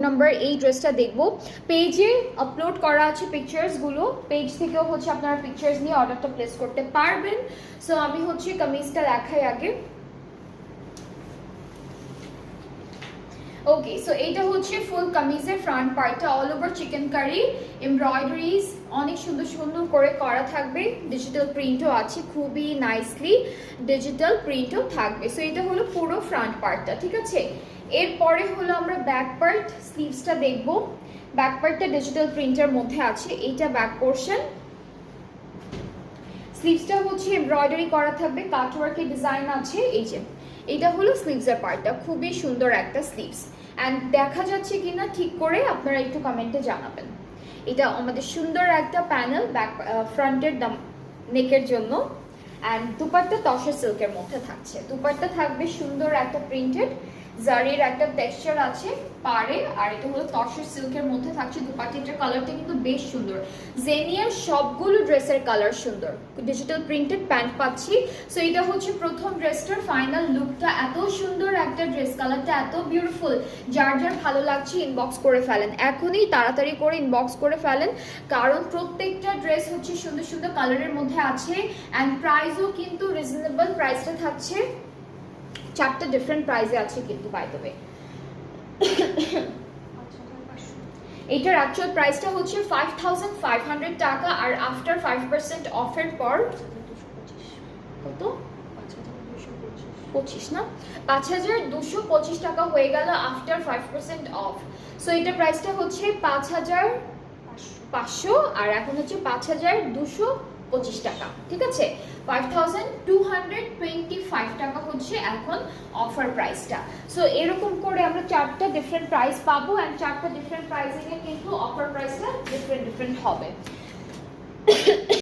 নম্বর এই ড্রেসটা দেখবো। পেজে আপলোড করা আছে পিকচার্সগুলো, পেজ থেকেও হচ্ছে আপনারা পিকচার্স নিয়ে অর্ডারটা প্লেস করতে পারবেন। সো আমি হচ্ছে কামিজটা দেখাই আগে। ওকে, সো এটা হচ্ছে ফুল কামিজের ফ্রন্ট পার্টটা, all over chikankari embroideries অনেক সুন্দর সুন্দর করে করা থাকবে, ডিজিটাল প্রিন্টও আছে, খুবই নাইসলি ডিজিটাল প্রিন্টও থাকবে। সো এটা হলো পুরো ফ্রন্ট পার্টটা, ঠিক আছে। এরপরে হলো আমরা ব্যাক পার্ট স্লিভসটা দেখব। ব্যাক পার্টটা ডিজিটাল প্রিন্টের মধ্যে আছে, এইটা ব্যাক পোর্শন। স্লিভসটা হচ্ছে এমব্রয়ডারি করা থাকবে, কাটওয়ার্কের ডিজাইন আছে। এই যে এটা হলো স্লিভসের পার্টটা, খুবই সুন্দর একটা স্লিভস। অ্যান্ড দেখা যাচ্ছে কিনা ঠিক করে আপনারা একটু কমেন্টে জানাবেন। এটা আমাদের সুন্দর একটা প্যানেল ব্যাক ফ্রন্টের নেকের জন্য। অ্যান্ড দুপাট্টা তসর সিল্কের মধ্যে থাকছে, দুপাট্টা থাকবে সুন্দর একটা প্রিন্টেড জারির একটা টেক্সচার আছে পাড়ে, আর এটা হলো তসর সিল্কের মধ্যে থাকছে দুপাট্টাটার কালারটা কিন্তু বেশ সুন্দর। জেনিয়ার সবগুলো ড্রেসের কালার সুন্দর, ডিজিটাল প্রিন্টেড প্যান্ট পাচ্ছি। সো এটা হচ্ছে প্রথম ড্রেসটার ফাইনাল লুকটা, এত সুন্দর একটা ড্রেস, কালারটা এত বিউটিফুল। যার যার ভালো লাগছে ইনবক্স করে ফেলেন, এখনই তাড়াতাড়ি করে ইনবক্স করে ফেলেন, কারণ প্রত্যেকটা ড্রেস হচ্ছে সুন্দর সুন্দর কালারের মধ্যে আছে। অ্যান্ড প্রাইসও কিন্তু রিজনেবল প্রাইসটা থাকছে, 4টা ডিফারেন্ট প্রাইসে আছে কিন্তু বাই দ্য ওয়ে। এটার অ্যাকচুয়াল প্রাইসটা হচ্ছে 5500 টাকা, আর আফটার 5% অফের পর কত 25 না 5225 টাকা হয়ে গেল আফটার 5% অফ। সো এটার প্রাইসটা হচ্ছে 5500, আর এখন হচ্ছে 5225 টাকা, ঠিক আছে। 5225 টাকা হচ্ছে এখন অফার প্রাইসটা। সো এরকম করে আমরা 4টা ডিফারেন্ট প্রাইস পাবো, অ্যান্ড 4টা ডিফারেন্ট প্রাইসিংয়ে কিন্তু অফার প্রাইসটা ডিফারেন্ট ডিফারেন্ট হবে।